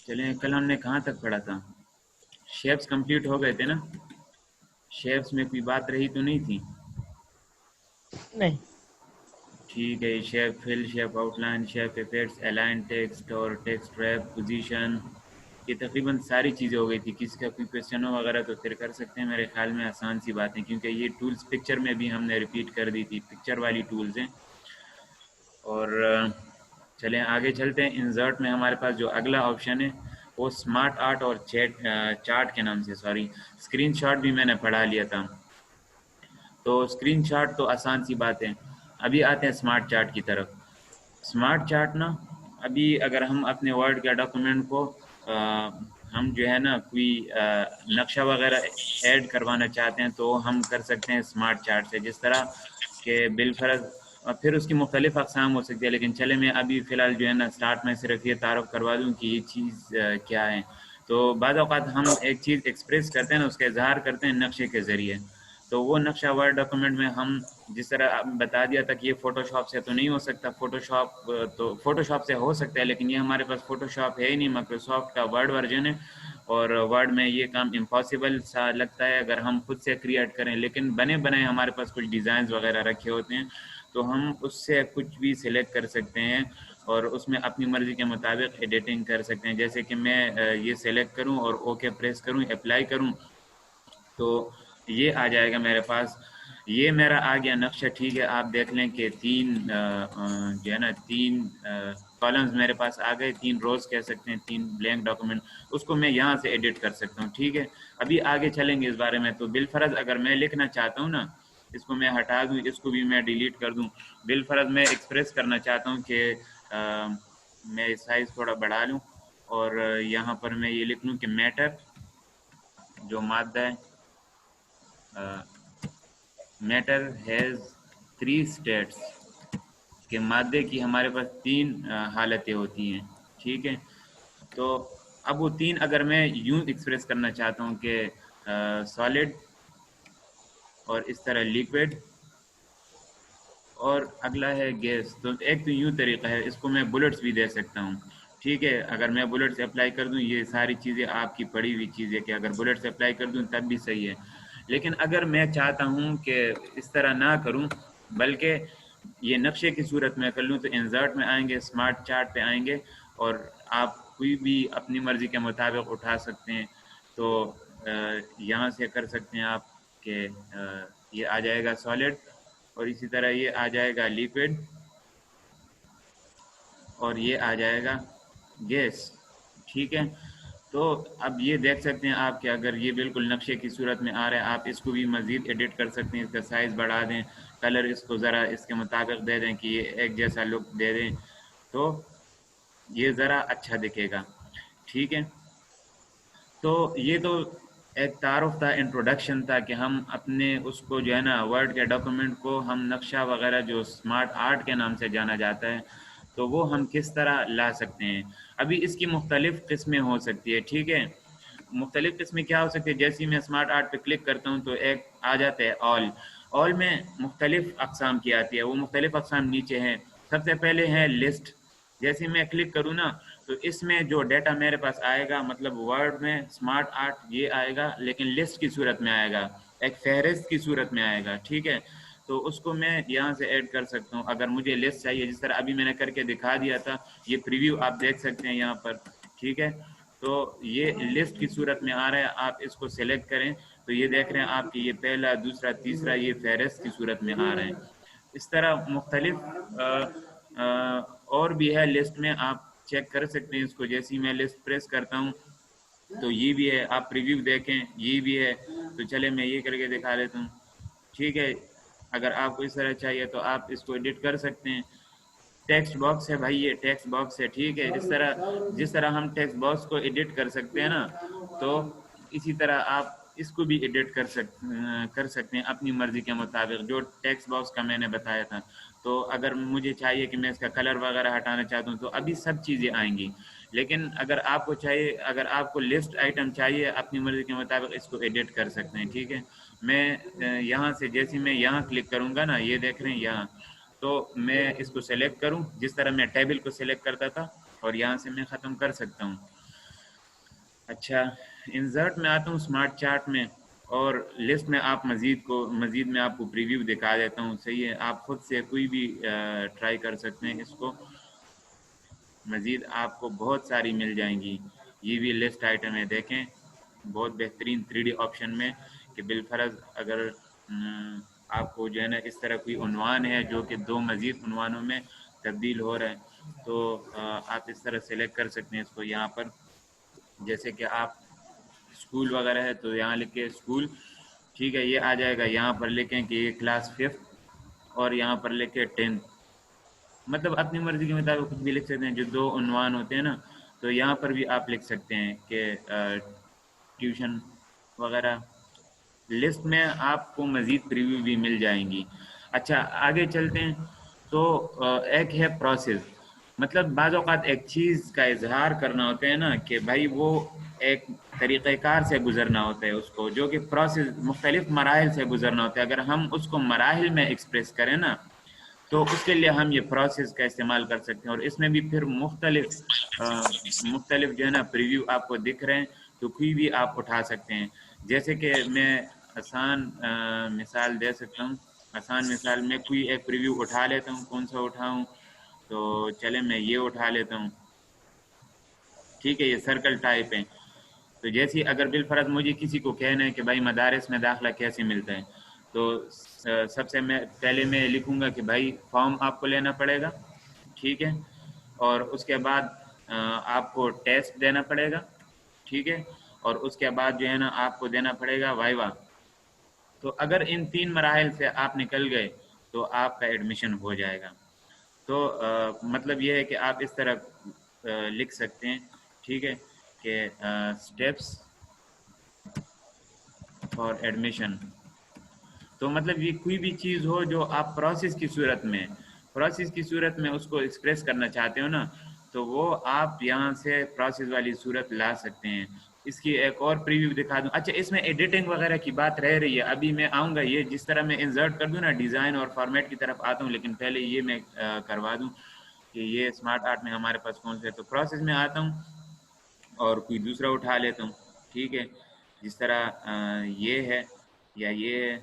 چلیں کل ہم نے کہاں تک پڑھا تھا؟ شیپس کمپلیٹ ہو گئے تھے نا؟ شیپس میں کوئی بات رہی تو نہیں تھی؟ نہیں. ٹھیک ہے. Shape fill, shape outline, shape effects, align text اور ٹیکسٹ ریپ، پوزیشن، یہ تقریباً ساری چیزیں ہو گئی تھی. کسی کا کوئی کویشچن ہو وغیرہ تو پھر کر سکتے ہیں. میرے خیال میں آسان سی باتیں، کیونکہ یہ ٹولز پکچر میں بھی ہم نے ریپیٹ کر دی تھی، پکچر والی ٹولز ہیں. اور چلیں آگے چلتے ہیں. انسرٹ میں ہمارے پاس جو اگلا آپشن ہے وہ اسمارٹ آرٹ اور چارٹ کے نام سے، اسکرین شاٹ بھی میں نے پڑھا لیا تھا. تو اسکرین شاٹ تو آسان سی بات ہے. ابھی آتے ہیں اسمارٹ چارٹ کی طرف. اسمارٹ چارٹ نا، ابھی اگر ہم اپنے ورڈ کے ڈاکومنٹ کو ہم جو ہے نا کوئی نقشہ وغیرہ ایڈ کروانا چاہتے ہیں تو ہم کر سکتے ہیں اسمارٹ چارٹ سے. جس طرح کہ بالفرض پھر اس کی مختلف اقسام ہو سکتی ہے، لیکن چلے میں ابھی فی الحال جو ہے نا اسٹارٹ میں صرف یہ تعارف کروا دوں کہ یہ چیز کیا ہے. تو بعض اوقات ہم ایک چیز ایکسپریس کرتے ہیں نا، اس کا اظہار کرتے ہیں نقشے کے ذریعے. تو وہ نقشہ ورڈ ڈاکومنٹ میں ہم جس طرح بتا دیا تھا کہ یہ فوٹو شاپ سے تو نہیں ہو سکتا. فوٹو شاپ سے ہو سکتا ہے، لیکن یہ ہمارے پاس فوٹو شاپ ہے ہی نہیں، مائکروسافٹ کا ورڈ ورژن ہے. اور ورڈ میں یہ کام امپاسبل سا لگتا ہے اگر ہم خود سے کریٹ کریں. لیکن بنے بنائے ہمارے پاس کچھ ڈیزائنز وغیرہ رکھے ہوتے ہیں، تو ہم اس سے کچھ بھی سلیکٹ کر سکتے ہیں اور اس میں اپنی مرضی کے مطابق ایڈیٹنگ کر سکتے ہیں. جیسے کہ میں یہ سلیکٹ کروں اور اوکے پریس کروں، اپلائی کروں، تو یہ آ جائے گا میرے پاس. یہ میرا آ گیا نقشہ. ٹھیک ہے، آپ دیکھ لیں کہ تین جو ہے نا تین کالمز میرے پاس آ گئے، تین روز کہہ سکتے ہیں، تین بلینک ڈاکومنٹ. اس کو میں یہاں سے ایڈٹ کر سکتا ہوں. ٹھیک ہے، ابھی آگے چلیں گے اس بارے میں. تو بالفرض اگر میں لکھنا چاہتا ہوں نا، اس کو میں ہٹا دوں، اس کو بھی میں ڈیلیٹ کر دوں. بالفرض میں ایکسپریس کرنا چاہتا ہوں کہ میں سائز تھوڑا بڑھا لوں اور یہاں پر میں یہ لکھ لوں کہ میٹر جو مادہ ہے، میٹر ہیز 3 اسٹیٹس، کہ مادے کی ہمارے پاس 3 حالتیں ہوتی ہیں. ٹھیک ہے، تو اب وہ 3 اگر میں یوں ایکسپریس کرنا چاہتا ہوں کہ سالڈ اور اس طرح لیکوڈ اور اگلا ہے گیس، تو ایک تو یوں طریقہ ہے. اس کو میں بلٹس بھی دے سکتا ہوں. ٹھیک ہے، اگر میں بلٹس اپلائی کر دوں، یہ ساری چیزیں آپ کی پڑھی ہوئی چیزیں کہ اگر بلٹس اپلائی کر دوں تب بھی صحیح ہے. لیکن اگر میں چاہتا ہوں کہ اس طرح نہ کروں بلکہ یہ نقشے کی صورت میں کر لوں، تو انسرٹ میں آئیں گے، اسمارٹ چارٹ پہ آئیں گے اور آپ کوئی بھی اپنی مرضی کے مطابق اٹھا سکتے ہیں. تو یہاں سے کر سکتے ہیں آپ کہ یہ آ جائے گا سالڈ، اور اسی طرح یہ آ جائے گا لیکوڈ، اور یہ آ جائے گا گیس. ٹھیک ہے، تو اب یہ دیکھ سکتے ہیں آپ کہ اگر یہ بالکل نقشے کی صورت میں آ رہا ہے. آپ اس کو بھی مزید ایڈٹ کر سکتے ہیں، اس کا سائز بڑھا دیں، کلر اس کو ذرا اس کے مطابق دے دیں کہ یہ ایک جیسا لک دے دیں، تو یہ ذرا اچھا دکھے گا. ٹھیک ہے، تو یہ تو ایک تعارف تھا، انٹروڈکشن تھا کہ ہم اپنے اس کو جو ہے نا ورڈ کے ڈاکومنٹ کو ہم نقشہ وغیرہ جو اسمارٹ آرٹ کے نام سے جانا جاتا ہے، تو وہ ہم کس طرح لا سکتے ہیں. ابھی اس کی مختلف قسمیں ہو سکتی ہے. ٹھیک ہے، مختلف قسمیں کیا ہو سکتی ہے؟ جیسے میں اسمارٹ آرٹ پہ کلک کرتا ہوں تو ایک آ جاتا ہے آل میں مختلف اقسام کی آتی ہے. وہ مختلف اقسام نیچے ہیں. سب سے پہلے ہے لسٹ. جیسے میں کلک کروں نا تو اس میں جو ڈیٹا میرے پاس آئے گا، مطلب ورڈ میں اسمارٹ آرٹ یہ آئے گا، لیکن لسٹ کی صورت میں آئے گا، ایک فہرست کی صورت میں آئے گا. ٹھیک ہے، تو اس کو میں یہاں سے ایڈ کر سکتا ہوں. اگر مجھے لسٹ چاہیے، جس طرح ابھی میں نے کر کے دکھا دیا تھا، یہ پریویو آپ دیکھ سکتے ہیں یہاں پر. ٹھیک ہے، تو یہ لسٹ کی صورت میں آ رہا ہے. آپ اس کو سلیکٹ کریں تو یہ دیکھ رہے ہیں آپ کہ یہ پہلا، دوسرا، تیسرا یہ فہرست کی صورت میں آ رہے ہیں. اس طرح مختلف اور بھی ہے لسٹ میں، آپ چیک کر سکتے ہیں اس کو. جیسے میں لسٹ پریس کرتا ہوں تو یہ بھی ہے، آپ پریویو دیکھیں، یہ بھی ہے. تو چلے میں یہ کر کے دکھا دیتا ہوں. ٹھیک ہے، اگر آپ کو اس طرح چاہیے تو آپ اس کو ایڈٹ کر سکتے ہیں. ٹیکسٹ باکس ہے بھائی، یہ ٹیکسٹ باکس ہے. ٹھیک ہے، جس طرح ہم ٹیکسٹ باکس کو ایڈٹ کر سکتے ہیں نا، تو اسی طرح آپ اس کو بھی ایڈٹ کر سکتے ہیں اپنی مرضی کے مطابق، جو ٹیکسٹ باکس کا میں نے بتایا تھا. تو اگر مجھے چاہیے کہ میں اس کا کلر وغیرہ ہٹانا چاہتا ہوں تو ابھی سب چیزیں آئیں گی. لیکن اگر آپ کو چاہیے، اگر آپ کو لسٹ آئٹم چاہیے، اپنی مرضی کے مطابق اس کو ایڈٹ کر سکتے ہیں. ٹھیک ہے، میں یہاں سے جیسے میں یہاں کلک کروں گا نا، یہ دیکھ رہے ہیں یہاں، تو میں اس کو سلیکٹ کروں جس طرح میں ٹیبل کو سلیکٹ کرتا تھا، اور یہاں سے میں ختم کر سکتا ہوں. اچھا، انزرٹ میں آتا ہوں اسمارٹ چارٹ میں، اور لسٹ میں آپ مزید میں آپ کو پریویو دکھا دیتا ہوں، صحیح ہے؟ آپ خود سے کوئی بھی ٹرائی کر سکتے ہیں اس کو، مزید آپ کو بہت ساری مل جائیں گی۔ یہ بھی لسٹ آئٹم ہے، دیکھیں بہت بہترین 3D آپشن میں، کہ بالفرض اگر آپ کو جو ہے نا اس طرح کوئی عنوان ہے جو کہ دو مزید عنوانوں میں تبدیل ہو رہا ہے، تو آپ اس طرح سلیکٹ کر سکتے ہیں اس کو یہاں پر، جیسے کہ آپ اسکول وغیرہ ہے تو یہاں لکھ کے اسکول، ٹھیک ہے، یہ آ جائے گا، یہاں پر لکھیں کہ یہ کلاس 5، اور یہاں پر لکھے 10، مطلب اپنی مرضی کے مطابق کچھ بھی لکھ سکتے ہیں، جو دو عنوان ہوتے ہیں نا، تو یہاں پر بھی آپ لکھ سکتے ہیں کہ ٹیوشن وغیرہ، لسٹ میں آپ کو مزید پریویو بھی مل جائیں گی۔ اچھا آگے چلتے ہیں، تو ایک ہے پروسیس، مطلب بعض اوقات ایک چیز کا اظہار کرنا ہوتا ہے نا کہ بھائی وہ ایک طریقہ کار سے گزرنا ہوتا ہے اس کو، جو کہ پروسیس مختلف مراحل سے گزرنا ہوتا ہے، اگر ہم اس کو مراحل میں ایکسپریس کریں نا تو اس کے لیے ہم یہ پروسیس کا استعمال کر سکتے ہیں، اور اس میں بھی پھر مختلف جو ہے نا پریویو آپ کو دکھ رہے ہیں، تو کوئی بھی آپ اٹھا سکتے ہیں، جیسے کہ میں آسان مثال دے سکتا ہوں، آسان مثال میں کوئی ایک پریویو اٹھا لیتا ہوں، کون سا اٹھاؤں؟ تو چلے میں یہ اٹھا لیتا ہوں، ٹھیک ہے، یہ سرکل ٹائپ ہے، تو جیسی اگر بالفرض مجھے کسی کو کہنا ہے کہ بھائی مدارس میں داخلہ کیسے ملتا ہے، تو سب سے پہلے میں لکھوں گا کہ بھائی فارم آپ کو لینا پڑے گا، ٹھیک ہے، اور اس کے بعد آپ کو ٹیسٹ دینا پڑے گا، ٹھیک ہے، اور اس کے بعد جو ہے نا آپ کو دینا پڑے گا وائوا، تو اگر ان 3 مراحل سے آپ نکل گئے تو آپ کا ایڈمیشن ہو جائے گا۔ تو مطلب یہ ہے کہ آپ اس طرح لکھ سکتے ہیں، ٹھیک ہے، کہ اسٹیپس فار ایڈمیشن، تو مطلب یہ کوئی بھی چیز ہو جو آپ پروسیس کی صورت میں اس کو ایکسپریس کرنا چاہتے ہو نا، تو وہ آپ یہاں سے پروسیس والی صورت لا سکتے ہیں۔ اس کی ایک اور پریویو دکھا دوں، اچھا اس میں ایڈیٹنگ وغیرہ کی بات رہ رہی ہے، ابھی میں آؤں گا، یہ جس طرح میں انسرٹ کر دوں نا ڈیزائن اور فارمیٹ کی طرف آتا ہوں، لیکن پہلے یہ میں کروا دوں کہ یہ اسمارٹ آرٹ میں ہمارے پاس کون سے ہے، تو پروسیس میں آتا ہوں اور کوئی دوسرا اٹھا لیتا ہوں، ٹھیک ہے، جس طرح یہ ہے یا یہ ہے،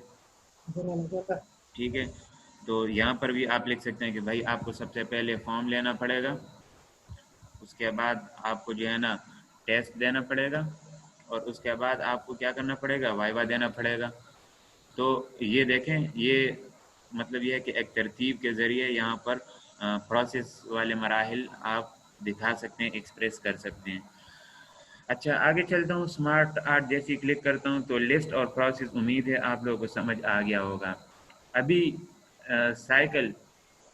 ٹھیک ہے، تو یہاں پر بھی آپ لکھ سکتے ہیں کہ بھائی آپ کو سب سے پہلے فارم لینا پڑے گا، اس کے بعد آپ کو جو ہے نا ٹیسٹ دینا پڑے گا، اور اس کے بعد آپ کو کیا کرنا پڑے گا؟ وائوا دینا پڑے گا۔ تو یہ دیکھیں، یہ مطلب یہ ہے کہ ایک ترتیب کے ذریعے یہاں پر پروسیس والے مراحل آپ دکھا سکتے ہیں، ایکسپریس کر سکتے ہیں۔ اچھا آگے چلتا ہوں، اسمارٹ آرٹ جیسی کلک کرتا ہوں تو لسٹ اور پروسیس، امید ہے آپ لوگوں کو سمجھ آ گیا ہوگا۔ ابھی سائیکل،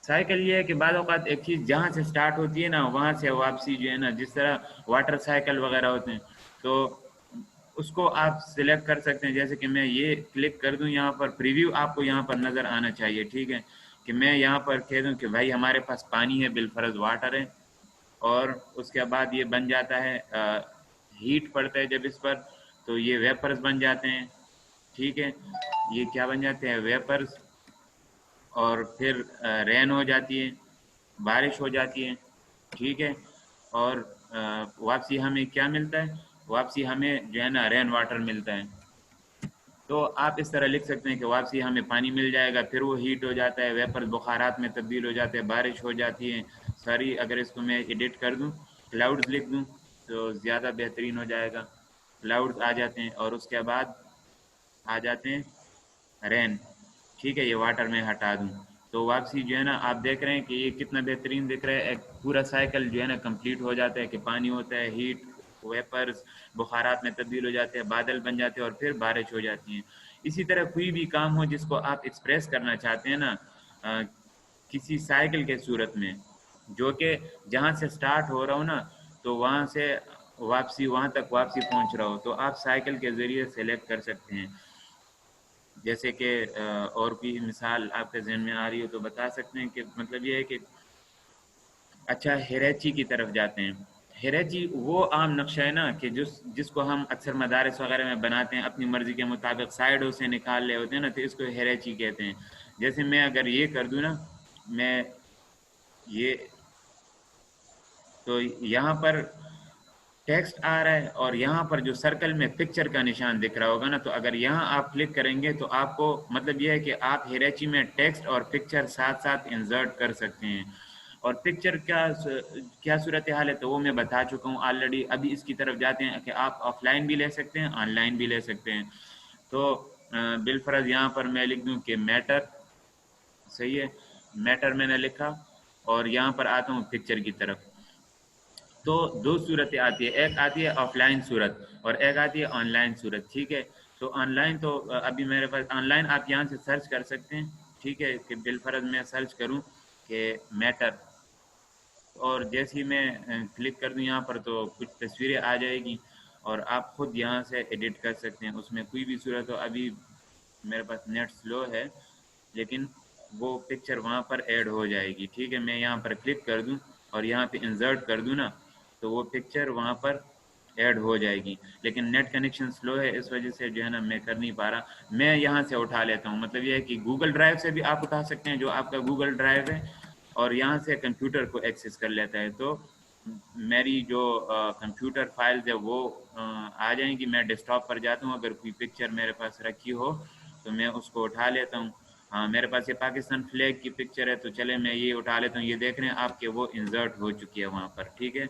سائیکل یہ ہے کہ بعض اوقات ایک چیز جہاں سے سٹارٹ ہوتی ہے نا وہاں سے واپسی جو ہے نا، جس طرح واٹر سائیکل وغیرہ ہوتے ہیں، تو اس کو آپ سلیکٹ کر سکتے ہیں، جیسے کہ میں یہ کلک کر دوں یہاں پر، پریویو آپ کو یہاں پر نظر آنا چاہیے، ٹھیک ہے، کہ میں یہاں پر کہہ دوں کہ بھائی ہمارے پاس پانی ہے، بالفرض واٹر ہے، اور اس کے بعد یہ بن جاتا ہے، ہیٹ پڑتا ہے جب اس پر تو یہ ویپرز بن جاتے ہیں، ٹھیک ہے، یہ کیا بن جاتے ہیں؟ ویپرز، اور پھر رین ہو جاتی ہے، بارش ہو جاتی ہے، ٹھیک ہے، اور واپسی ہمیں کیا ملتا ہے؟ واپسی ہمیں جو ہے نا رین واٹر ملتا ہے۔ تو آپ اس طرح لکھ سکتے ہیں کہ واپسی ہمیں پانی مل جائے گا، پھر وہ ہیٹ ہو جاتا ہے، ویپر بخارات میں تبدیل ہو جاتے ہیں، بارش ہو جاتی ہے ساری، اگر اس کو میں ایڈٹ کر دوں، کلاؤڈز لکھ دوں تو زیادہ بہترین ہو جائے گا، کلاؤڈز آ جاتے ہیں، اور اس کے بعد آ جاتے ہیں رین، ٹھیک ہے، یہ واٹر میں ہٹا دوں تو واپسی جو ہے نا آپ دیکھ رہے ہیں کہ یہ کتنا بہترین دکھ رہا ہے، ایک پورا سائیکل جو ہے نا کمپلیٹ ہو جاتا ہے، کہ پانی ہوتا ہے، ہیٹ، ویپرز بخارات میں تبدیل ہو جاتے ہیں، بادل بن جاتے ہیں، اور پھر بارش ہو جاتی ہیں۔ اسی طرح کوئی بھی کام ہو جس کو آپ ایکسپریس کرنا چاہتے ہیں نا کسی سائیکل کے صورت میں، جو کہ جہاں سے سٹارٹ ہو رہا ہو نا تو وہاں سے واپسی، وہاں تک واپسی پہنچ رہا ہو، تو آپ سائیکل کے ذریعے سلیکٹ کر سکتے ہیں، جیسے کہ اور بھی مثال آپ کے ذہن میں آ رہی ہو تو بتا سکتے ہیں، کہ مطلب یہ ہے کہ اچھا ہیریچی کی طرف جاتے ہیں، ہیریچی وہ عام نقشہ ہے نا کہ جس کو ہم اکثر مدارس وغیرہ میں بناتے ہیں اپنی مرضی کے مطابق، سائڈوں سے نکال رہے ہوتے ہیں نا، تو اس کو ہیریچی کہتے ہیں۔ جیسے میں اگر یہ کر دوں نا، میں یہ، تو یہاں پر ٹیکسٹ آ رہا ہے اور یہاں پر جو سرکل میں پکچر کا نشان دکھ رہا ہوگا نا، تو اگر یہاں آپ کلک کریں گے تو آپ کو مطلب یہ ہے کہ آپ ہیریچی میں ٹیکسٹ اور پکچر ساتھ ساتھ انسرٹ کر سکتے ہیں. اور پکچر کیا صورتحال ہے تو وہ میں بتا چکا ہوں آلریڈی. ابھی اس کی طرف جاتے ہیں کہ آپ آف لائن بھی لے سکتے ہیں، آن لائن بھی لے سکتے ہیں. تو بالفرض یہاں پر میں لکھ دوں کہ میٹر، صحیح ہے، میٹر میں نے لکھا اور یہاں پر آتا ہوں پکچر کی طرف. تو دو صورتیں آتی ہے، ایک آتی ہے آف لائن صورت اور ایک آتی ہے آن لائن صورت. ٹھیک ہے، تو آن لائن تو ابھی میرے پاس آن لائن آپ یہاں سے سرچ کر سکتے ہیں. ٹھیک ہے، کہ بالفرض میں سرچ کروں کہ میٹر، اور جیسے ہی میں کلک کر دوں یہاں پر تو کچھ تصویریں آ جائے گی اور آپ خود یہاں سے ایڈٹ کر سکتے ہیں. اس میں کوئی بھی صورت ہو، ابھی میرے پاس نیٹ سلو ہے لیکن وہ پکچر وہاں پر ایڈ ہو جائے گی. ٹھیک ہے، میں یہاں پر کلک کر دوں اور یہاں پہ انسرٹ کر دوں نا، تو وہ پکچر وہاں پر ایڈ ہو جائے گی. لیکن نیٹ کنیکشن سلو ہے، اس وجہ سے جو ہے نا میں کر نہیں پا رہا. میں یہاں سے اٹھا لیتا ہوں، مطلب یہ ہے کہ گوگل ڈرائیو سے بھی آپ اٹھا سکتے ہیں جو آپ کا گوگل ڈرائیو ہے، اور یہاں سے کمپیوٹر کو ایکسس کر لیتا ہے. تو میری جو کمپیوٹر فائلز ہے وہ آ جائیں گی. میں ڈیسک ٹاپ پر جاتا ہوں، اگر کوئی پکچر میرے پاس رکھی ہو تو میں اس کو اٹھا لیتا ہوں. ہاں، میرے پاس یہ پاکستان فلیگ کی پکچر ہے تو چلے میں یہ اٹھا لیتا ہوں. یہ دیکھ رہے ہیں آپ کہ وہ انسرٹ ہو چکی ہے وہاں پر. ٹھیک ہے،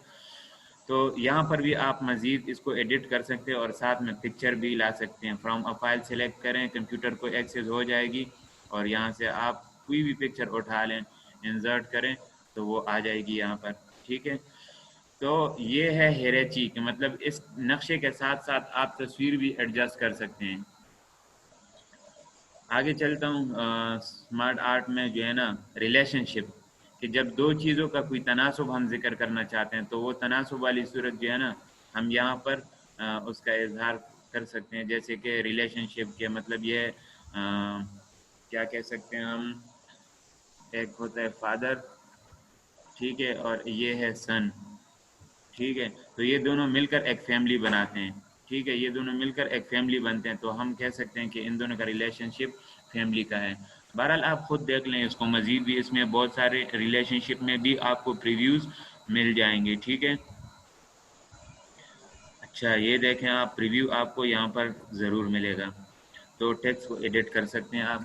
تو یہاں پر بھی آپ مزید اس کو ایڈٹ کر سکتے ہیں اور ساتھ میں پکچر بھی لا سکتے ہیں. فرام اے فائل سلیکٹ کریں، کمپیوٹر کو ایکسیس ہو جائے گی اور یہاں سے آپ کوئی بھی پکچر اٹھا لیں، انسرٹ کریں تو وہ آ جائے گی یہاں پر. ٹھیک ہے، تو یہ ہے ہیریچی کہ مطلب اس نقشے کے ساتھ ساتھ آپ تصویر بھی ایڈجسٹ کر سکتے ہیں. آگے چلتا ہوں. اسمارٹ آرٹ میں جو ہے نا ریلیشن شپ، کہ جب دو چیزوں کا کوئی تناسب ہم ذکر کرنا چاہتے ہیں تو وہ تناسب والی صورت جو ہے نا ہم یہاں پر اس کا اظہار کر سکتے ہیں. جیسے کہ ریلیشن شپ کے مطلب یہ کیا کہہ سکتے ہیں ہم، ایک ہوتا ہے فادر، ٹھیک ہے، اور یہ ہے سن. ٹھیک ہے، تو یہ دونوں مل کر ایک فیملی بناتے ہیں. ٹھیک ہے، یہ دونوں مل کر ایک فیملی بنتے ہیں تو ہم کہہ سکتے ہیں کہ ان دونوں کا ریلیشن شپ فیملی کا ہے. بہرحال آپ خود دیکھ لیں اس کو، مزید بھی اس میں بہت سارے ریلیشن شپ میں بھی آپ کو پریویوز مل جائیں گے. ٹھیک ہے، اچھا یہ دیکھیں آپ، پریویو آپ کو یہاں پر ضرور ملے گا. تو ٹیکسٹ کو ایڈٹ کر سکتے ہیں آپ،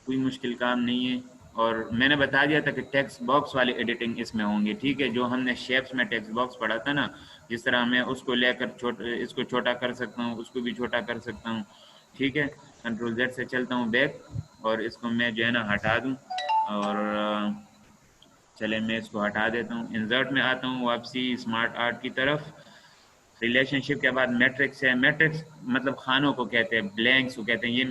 کوئی مشکل کام نہیں ہے. اور میں نے بتا دیا تھا کہ ٹیکسٹ باکس والی ایڈیٹنگ اس میں ہوں گی. ٹھیک ہے، جو ہم نے شیپس میں ٹیکسٹ باکس پڑھا تھا نا، جس طرح میں اس کو لے کر اس کو چھوٹا کر سکتا ہوں، اس کو بھی چھوٹا کر سکتا ہوں. ٹھیک ہے، کنٹرول زیڈ سے چلتا ہوں بیک اور اس کو میں جو ہے نا ہٹا دوں، اور چلے میں اس کو ہٹا دیتا ہوں. انسرٹ میں آتا ہوں واپسی اسمارٹ آرٹ کی طرف. ریلیشن شپ کے بعد میٹرکس ہے. میٹرکس مطلب خانوں کو کہتے ہیں، بلینکس کو کہتے ہیں. یہ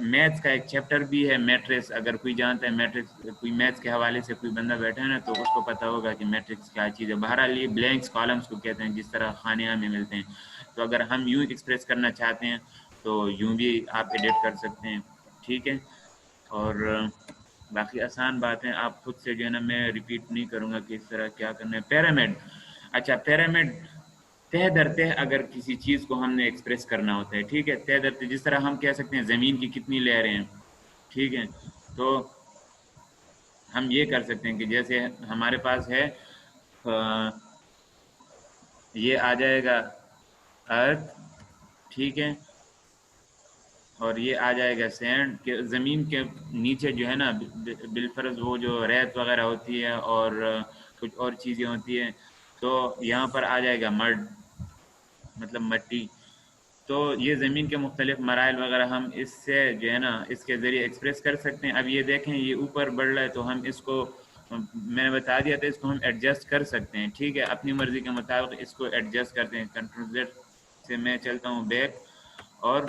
میتھس کا ایک چیپٹر بھی ہے میٹرکس. اگر کوئی جانتا ہے میٹرکس، کوئی میتھس کے حوالے سے کوئی بندہ بیٹھا ہے نا تو اس کو پتہ ہوگا کہ میٹرکس کیا چیز ہے. بہرحال یہ بلینکس کالمس کو کہتے ہیں، جس طرح خانے ہمیں ملتے ہیں. تو اگر ہم یوں ایکسپریس کرنا چاہتے ہیں تو یوں بھی آپ ایڈٹ کر سکتے ہیں. ٹھیک ہے، اور باقی آسان بات ہے، آپ خود سے جو ہے نا میں ریپیٹ نہیں کروں گا کہ اس طرح کیا کرنا ہے. پیرامڈ، اچھا پیرامڈ تہ در تہ اگر کسی چیز کو ہم نے ایکسپریس کرنا ہوتا ہے. ٹھیک ہے، تہ در تہ جس طرح ہم کہہ سکتے ہیں زمین کی کتنی لیئریں ہیں. ٹھیک ہے، تو ہم یہ کر سکتے ہیں کہ جیسے ہمارے پاس ہے یہ آ جائے گا ارتھ. ٹھیک ہے، اور یہ آ جائے گا سینڈ، کہ زمین کے نیچے جو ہے نا بالفرض وہ جو ریت وغیرہ ہوتی ہے اور کچھ اور چیزیں ہوتی ہیں، تو یہاں پر آ جائے گا مڈ، مطلب مٹی. تو یہ زمین کے مختلف مراحل وغیرہ ہم اس سے جو ہے نا اس کے ذریعے ایکسپریس کر سکتے ہیں. اب یہ دیکھیں یہ اوپر بڑھ رہا ہے تو ہم اس کو، میں نے بتا دیا تھا اس کو ہم ایڈجسٹ کر سکتے ہیں. ٹھیک ہے، اپنی مرضی کے مطابق اس کو ایڈجسٹ کرتے ہیں. کنٹرول زیڈ سے میں چلتا ہوں بیک اور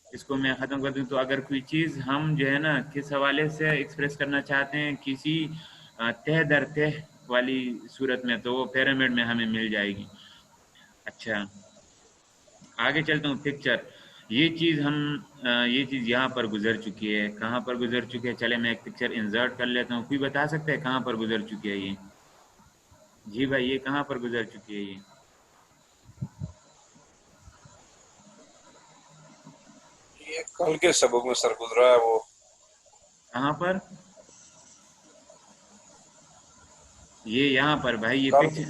اس کو میں ختم کر دوں. تو اگر کوئی چیز ہم جو ہے نا کس حوالے سے ایکسپریس کرنا چاہتے ہیں، کسی تہ در تہ والی صورت میں، تو وہ پیرامڈ میں ہمیں مل جائے گی. اچھا آگے چلتا ہوں. پکچر، یہ چیز یہ چیز یہاں پر گزر چکی ہے. کہاں پر گزر چکی ہے؟ چلے میں ایک پکچر انسرٹ کر لیتا ہوں. کوئی بتا سکتا ہے کہاں پر گزر چکی ہے یہ؟ جی بھائی، یہ کہاں پر گزر چکی ہے یہ؟ یہ کل کے سبق میں سر گزرا ہے. وہ کہاں پر؟ یہ یہاں پر بھائی، یہ کل پکچر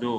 2।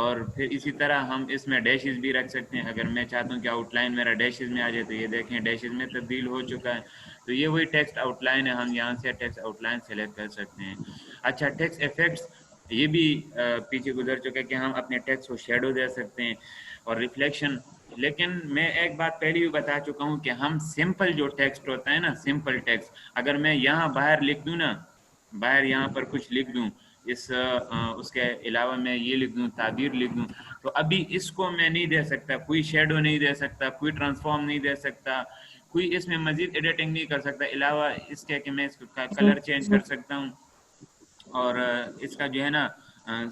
اور پھر اسی طرح ہم اس میں ڈیشز بھی رکھ سکتے ہیں. اگر میں چاہتا ہوں کہ آؤٹ لائن میرا ڈیشز میں آ جائے تو یہ دیکھیں ڈیشز میں تبدیل ہو چکا ہے. تو یہ وہی ٹیکسٹ آؤٹ لائن ہے, ہم یہاں سے ٹیکسٹ آؤٹ لائن سلیکٹ کر سکتے ہیں. اچھا ٹیکسٹ افیکٹس یہ بھی پیچھے گزر چکا ہے کہ ہم اپنے ٹیکسٹ کو شیڈو دے سکتے ہیں اور ریفلیکشن. لیکن میں ایک بات پہلے بھی بتا چکا ہوں کہ ہم سمپل جو ٹیکسٹ ہوتا ہے نا, سمپل ٹیکسٹ, اگر میں یہاں باہر لکھ دوں نا, باہر یہاں پر کچھ لکھ دوں, اس کے علاوہ میں یہ لکھ دوں, تعبیر لکھ دوں, تو ابھی اس کو میں نہیں دے سکتا, کوئی شیڈو نہیں دے سکتا, کوئی ٹرانسفارم نہیں دے سکتا, کوئی اس میں مزید ایڈیٹنگ نہیں کر سکتا, علاوہ اس کے کہ میں اس کا کلر چینج کر سکتا ہوں اور اس کا جو ہے نا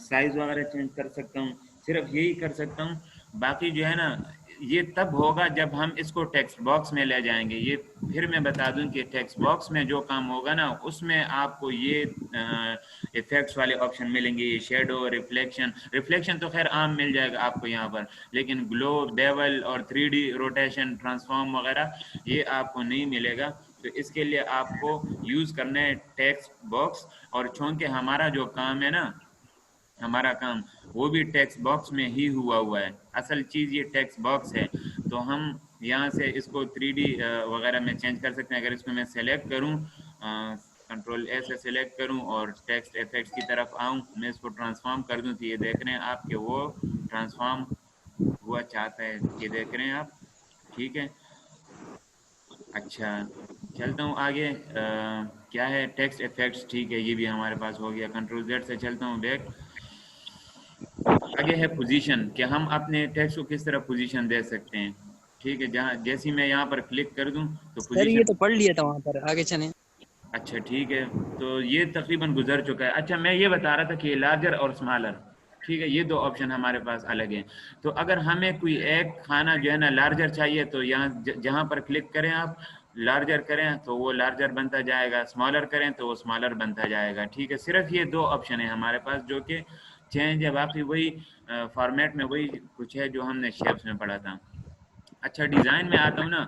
سائز وغیرہ چینج کر سکتا ہوں, صرف یہی کر سکتا ہوں. باقی جو ہے نا یہ تب ہوگا جب ہم اس کو ٹیکسٹ باکس میں لے جائیں گے. یہ پھر میں بتا دوں کہ ٹیکسٹ باکس میں جو کام ہوگا نا اس میں آپ کو یہ افیکٹس والے آپشن ملیں گے, یہ شیڈو, ریفلیکشن تو خیر عام مل جائے گا آپ کو یہاں پر, لیکن گلو, بیول اور 3D روٹیشن, ٹرانسفارم وغیرہ یہ آپ کو نہیں ملے گا. تو اس کے لیے آپ کو یوز کرنا ہے ٹیکسٹ باکس. اور چونکہ ہمارا جو کام ہے نا, ہمارا کام وہ بھی ٹیکسٹ باکس میں ہی ہوا ہے, اصل چیز یہ ٹیکسٹ باکس ہے. تو ہم یہاں سے اس کو 3D وغیرہ میں چینج کر سکتے ہیں. اگر اس کو میں سلیکٹ کروں, کنٹرول اے سے سلیکٹ کروں اور ٹیکسٹ افیکٹس کی طرف آؤں, میں اس کو ٹرانسفارم کر دوں, تو یہ دیکھ رہے ہیں آپ کہ وہ ٹرانسفارم ہوا چاہتا ہے, یہ دیکھ رہے ہیں آپ. ٹھیک ہے, اچھا چلتا ہوں آگے. کیا ہے ٹیکسٹ افیکٹس, ٹھیک ہے یہ بھی ہمارے پاس ہو گیا. کنٹرول زیڈ سے چلتا ہوں بیک. آگے ہے پوزیشن, کہ ہم اپنے ٹیکسٹ کو کس طرح پوزیشن دے سکتے ہیں. ٹھیک ہے, جہاں جیسی میں یہاں پر کلک کر دوں تو سر یہ پوزیشن. تو پڑھ لیا تھا وہاں پر, آگے چلیں. اچھا ٹھیک ہے, تو یہ تقریباً گزر چکا ہے. اچھا میں یہ بتا رہا تھا کہ لارجر اور اسمالر, ٹھیک ہے, یہ دو آپشن ہمارے پاس الگ ہیں. تو اگر ہمیں کوئی ایک کھانا جو ہے نا لارجر چاہیے تو یہاں جہاں پر کلک کریں آپ, لارجر کریں تو وہ لارجر بنتا جائے گا, اسمالر کریں تو وہ اسمالر بنتا جائے گا. ٹھیک ہے, صرف یہ دو آپشن ہیں ہمارے پاس جو کہ چینج ہے, باقی وہی فارمیٹ میں وہی کچھ ہے جو ہم نے شیپس میں پڑھا تھا. اچھا ڈیزائن میں آتا ہوں نا,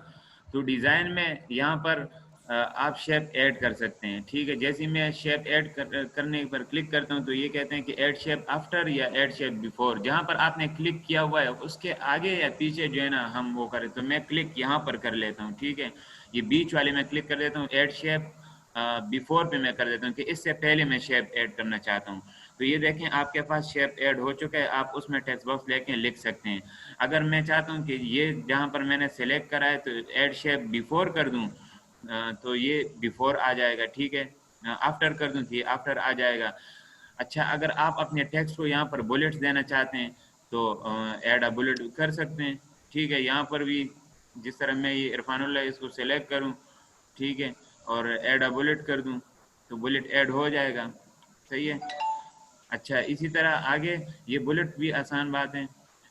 تو ڈیزائن میں یہاں پر آپ شیپ ایڈ کر سکتے ہیں. ٹھیک ہے, جیسے میں شیپ ایڈ کرنے پر کلک کرتا ہوں تو یہ کہتے ہیں کہ ایڈ شیپ آفٹر یا ایڈ شیپ بیفور. جہاں پر آپ نے کلک کیا ہوا ہے اس کے آگے یا پیچھے جو ہے نا ہم وہ کریں, تو میں کلک یہاں پر کر لیتا ہوں. ٹھیک ہے, یہ بیچ والے میں کلک کر دیتا ہوں, ایڈ شیپ بیفور پہ میں کر دیتا ہوں کہ اس سے پہلے میں شیپ ایڈ کرنا چاہتا ہوں. تو یہ دیکھیں آپ کے پاس شیپ ایڈ ہو چکا ہے, آپ اس میں ٹیکسٹ باکس لے کے لکھ سکتے ہیں. اگر میں چاہتا ہوں کہ یہ جہاں پر میں نے سلیکٹ کرا ہے تو ایڈ شیپ بیفور کر دوں تو یہ بیفور آ جائے گا. ٹھیک ہے, آفٹر کر دوں تو یہ آفٹر آ جائے گا. اچھا اگر آپ اپنے ٹیکسٹ کو یہاں پر بلٹس دینا چاہتے ہیں تو ایڈ اے بلٹ کر سکتے ہیں. ٹھیک ہے, یہاں پر بھی جس طرح میں یہ عرفان اللہ اس کو سلیکٹ کروں, ٹھیک ہے, اور ایڈ اے بلٹ کر دوں تو بلٹ ایڈ ہو جائے گا. صحیح ہے. اچھا اسی طرح آگے یہ بلٹ بھی آسان بات ہے.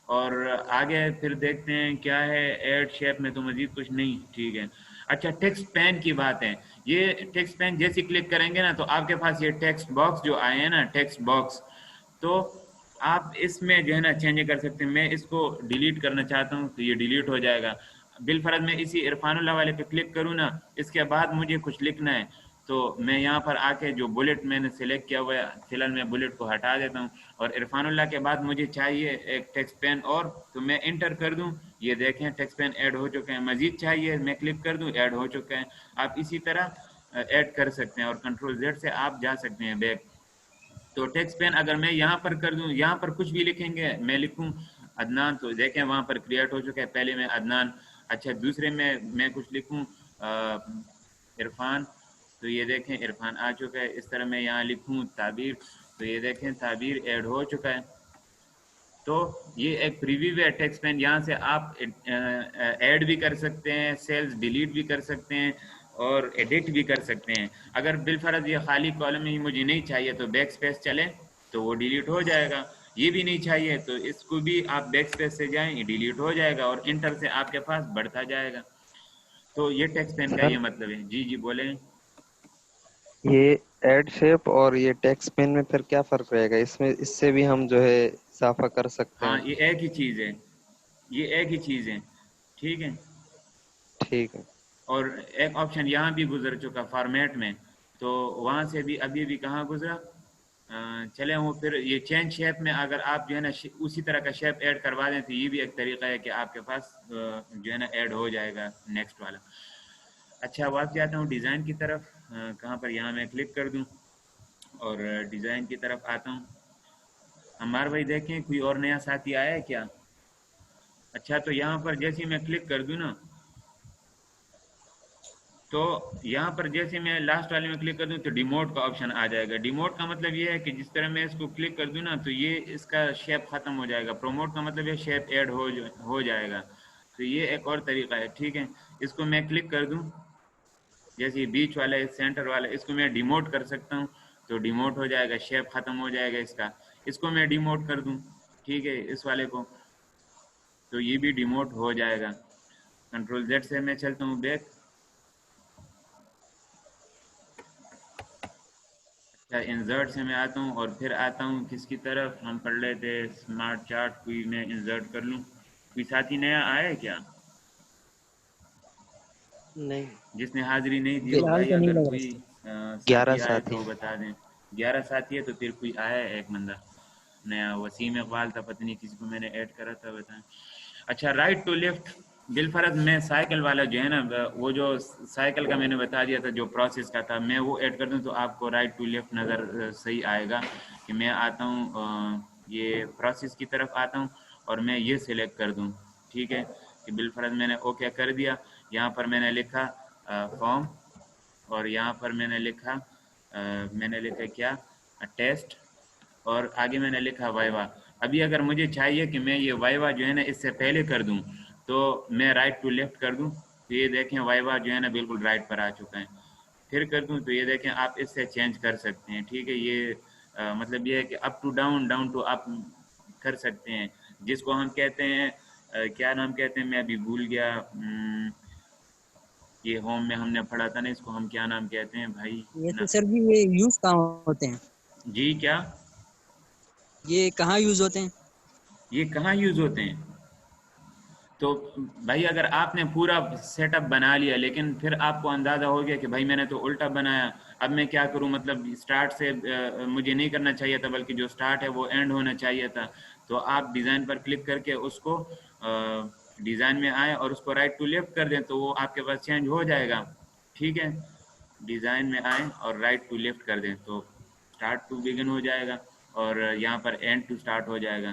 اور آگے پھر دیکھتے ہیں کیا ہے, ایڈ شیپ میں تو مزید کچھ نہیں. ٹھیک ہے, اچھا ٹیکسٹ پین کی بات ہے. یہ ٹیکسٹ پین جیسے کلک کریں گے نا تو آپ کے پاس یہ ٹیکسٹ باکس جو آئے ہیں نا, ٹیکسٹ باکس, تو آپ اس میں جو ہے نا چینج کر سکتے ہیں. میں اس کو ڈیلیٹ کرنا چاہتا ہوں تو یہ ڈیلیٹ ہو جائے گا. بالفرض میں اسی عرفان اللہ والے پہ کلک کروں نا, اس کے بعد مجھے کچھ لکھنا ہے تو میں یہاں پر آ کے جو بلٹ میں نے سلیکٹ کیا ہوا ہے, فی الحال میں بلٹ کو ہٹا دیتا ہوں, اور عرفان اللہ کے بعد مجھے چاہیے ایک ٹیکسٹ پین اور, تو میں انٹر کر دوں. یہ دیکھیں ٹیکسٹ پین ایڈ ہو چکے ہیں. مزید چاہیے میں کلک کر دوں, ایڈ ہو چکے ہیں. آپ اسی طرح ایڈ کر سکتے ہیں, اور کنٹرول زیڈ سے آپ جا سکتے ہیں بیک. تو ٹیکسٹ پین اگر میں یہاں پر کر دوں, یہاں پر کچھ بھی لکھیں گے, میں لکھوں عدنان تو دیکھیں وہاں پر کریٹ ہو چکا ہے. پہلے میں عدنان, اچھا دوسرے میں کچھ لکھوں عرفان, تو یہ دیکھیں عرفان آ چکا ہے. اس طرح میں یہاں لکھوں تعبیر, تو یہ دیکھیں تعبیر ایڈ ہو چکا ہے. تو یہ ایک پریویو ہے ٹیکسٹ پین, یہاں سے آپ ایڈ بھی کر سکتے ہیں, سیلز ڈیلیٹ بھی کر سکتے ہیں, اور ایڈٹ بھی کر سکتے ہیں. اگر بالفرض یہ خالی کالم ہی مجھے نہیں چاہیے تو بیک اسپیس چلیں تو وہ ڈیلیٹ ہو جائے گا. یہ بھی نہیں چاہیے تو اس کو بھی آپ بیک اسپیس سے جائیں, یہ ڈیلیٹ ہو جائے گا, اور انٹر سے آپ کے پاس بڑھتا جائے گا. تو یہ ٹیکسٹ پین کا سر یہ مطلب ہے. جی جی بولیں. یہ ایڈ شیپ اور یہ ٹیکسٹ پین میں پھر کیا فرق رہے گا اس میں؟ اس سے بھی ہم جو ہے اضافہ کر سکتے ہاں ہیں؟ یہ ایک ہی چیز ہے, یہ ایک ہی چیز ہے. ٹھیک ہے, ٹھیک ہے. اور ایک آپشن یہاں بھی گزر چکا فارمیٹ میں, تو وہاں سے بھی ابھی بھی کہاں گزرا, چلیں وہ پھر یہ چینج شیپ میں اگر آپ جو ہے نا اسی طرح کا شیپ ایڈ کروا دیں تو یہ بھی ایک طریقہ ہے کہ آپ کے پاس جو ہے نا ایڈ ہو جائے گا نیکسٹ والا. اچھا اب آپ جاتا ہوں ڈیزائن کی طرف. کہاں پر یہاں میں کلک کر دوں اور ڈیزائن کی طرف آتا ہوں. عمار بھائی دیکھیں کوئی اور نیا ساتھی آیا ہے کیا؟ اچھا تو یہاں پر جیسے میں کلک کر دوں نا تو یہاں پر جیسے میں لاسٹ والے میں کلک کر دوں تو ڈیموٹ کا آپشن آ جائے گا. ڈیموٹ کا مطلب یہ ہے کہ جس طرح میں اس کو کلک کر دوں نا تو یہ اس کا شیپ ختم ہو جائے گا. پروموٹ کا مطلب یہ شیپ ایڈ ہو جائے گا. تو یہ ایک اور طریقہ ہے. ٹھیک ہے اس کو میں کلک کر دوں جیسے بیچ والا ہے سینٹر والا اس کو میں ڈیموٹ کر سکتا ہوں تو ڈیموٹ ہو جائے گا. شیپ ختم ہو جائے گا اس کا. اس کو میں ڈیموٹ کر دوں ٹھیک ہے اس والے کو تو یہ بھی ڈیموٹ ہو جائے گا. کنٹرول زیڈ سے میں چلتا ہوں بیک. اچھا انزرٹ سے میں آتا ہوں اور پھر آتا ہوں کس کی طرف ہم پڑھ لیتے اسمارٹ چارٹ. کوئی میں انزرٹ کر لوں. کوئی ساتھی نیا آیا ہے کیا نہیں جس نے حاضری نہیں دی فی ہو؟ الحال بھائی تو نہیں اگر لگ کوئی رہا. گیارہ ساتھی آئے ساتھی تو بتا دیں. 11 ساتھی ہے تو پھر کوئی آیا ہے ایک بندہ نیا. وسیم اقبال تھا پتہ نہیں کسی کو میں نے ایڈ کرا تھا بتائیں. اچھا رائٹ ٹو لیفٹ بالفرض میں سائیکل والا جو ہے نا وہ جو سائیکل کا میں نے بتا دیا تھا جو پروسیس کا تھا میں وہ ایڈ کر دوں تو آپ کو رائٹ ٹو لیفٹ نظر صحیح آئے گا. کہ میں آتا ہوں یہ پروسیس کی طرف آتا ہوں اور میں یہ سلیکٹ کر دوں. ٹھیک ہے کہ بالفرض میں نے اوکے کر دیا. یہاں پر میں نے لکھا فارم اور یہاں پر میں نے لکھا کیا ٹیسٹ اور آگے میں نے لکھا وائوا. ابھی اگر مجھے چاہیے کہ میں یہ وائوا جو ہے نا اس سے پہلے کر دوں تو میں رائٹ ٹو لیفٹ کر دوں تو یہ دیکھیں وائوا جو ہے نا بالکل رائٹ پر آ چکا ہے. پھر کر دوں تو یہ دیکھیں آپ اس سے چینج کر سکتے ہیں. ٹھیک ہے یہ مطلب یہ ہے کہ up to down down to up کر سکتے ہیں جس کو ہم کہتے ہیں کیا نام کہتے ہیں میں ابھی بھول گیا. یہ ہوم میں ہم نے پڑھا تھا نا اس کو ہم کیا نام کہتے ہیں بھائی ویسے نا. سر جی یہ یوز کہاں ہوتے ہیں؟ جی کیا یہ کہاں یوز ہوتے ہیں؟ یہ کہاں یوز ہوتے ہیں؟ تو بھائی اگر آپ نے پورا سیٹ اپ بنا لیا لیکن پھر آپ کو اندازہ ہو گیا کہ بھائی میں نے تو الٹا بنایا اب میں کیا کروں مطلب اسٹارٹ سے مجھے نہیں کرنا چاہیے تھا بلکہ جو اسٹارٹ ہے وہ اینڈ ہونا چاہیے تھا. تو آپ ڈیزائن پر کلک کر کے اس کو ڈیزائن میں آئیں اور اس کو رائٹ ٹو لیفٹ کر دیں تو وہ آپ کے پاس چینج ہو جائے گا. ٹھیک ہے ڈیزائن میں آئیں اور رائٹ ٹو لیفٹ کر دیں تو اسٹارٹ ٹو بگن ہو جائے گا اور یہاں پر اینڈ ٹو اسٹارٹ ہو جائے گا.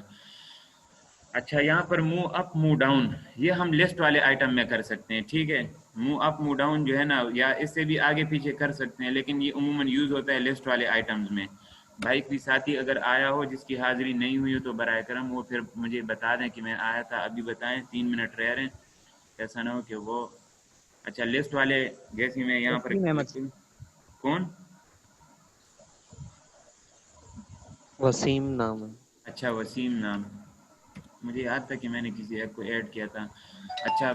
اچھا یہاں پر موو اپ موو ڈاؤن یہ ہم لسٹ والے آئٹم میں کر سکتے ہیں. ٹھیک ہے موو اپ موو ڈاؤن جو ہے نا یا اس سے بھی آگے پیچھے کر سکتے ہیں لیکن یہ عموماً یوز ہوتا ہے لسٹ والے آئٹمز میں. بھائی کوئی ساتھی اگر آیا ہو جس کی حاضری نہیں ہوئی ہو تو برائے کرم وہ پھر مجھے بتا دیں کہ میں آیا تھا ابھی بتائیں 3 منٹ رہ رہے ہیں ایسا نہ ہو کہ وہ. اچھا لسٹ والے جیسے میں یہاں پر وسیم احمد کلک کروں. کون؟ وسیم نام ہے. اچھا وسیم نام مجھے یاد تھا کہ میں نے کسی ایپ کو ایڈ کیا تھا. اچھا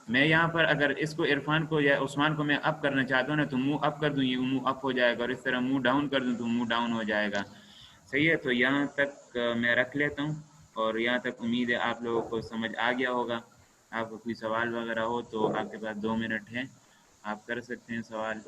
میں یہاں پر اگر اس کو عرفان کو یا عثمان کو میں اپ کرنا چاہتا ہوں نا تو منہ اپ کر دوں یہ منہ اپ ہو جائے گا اور اس طرح منہ ڈاؤن کر دوں تو منہ ڈاؤن ہو جائے گا. صحیح ہے تو یہاں تک میں رکھ لیتا ہوں اور یہاں تک امید ہے آپ لوگوں کو سمجھ آ گیا ہوگا. آپ کو کوئی سوال وغیرہ ہو تو آپ کے پاس 2 منٹ ہیں آپ کر سکتے ہیں سوال.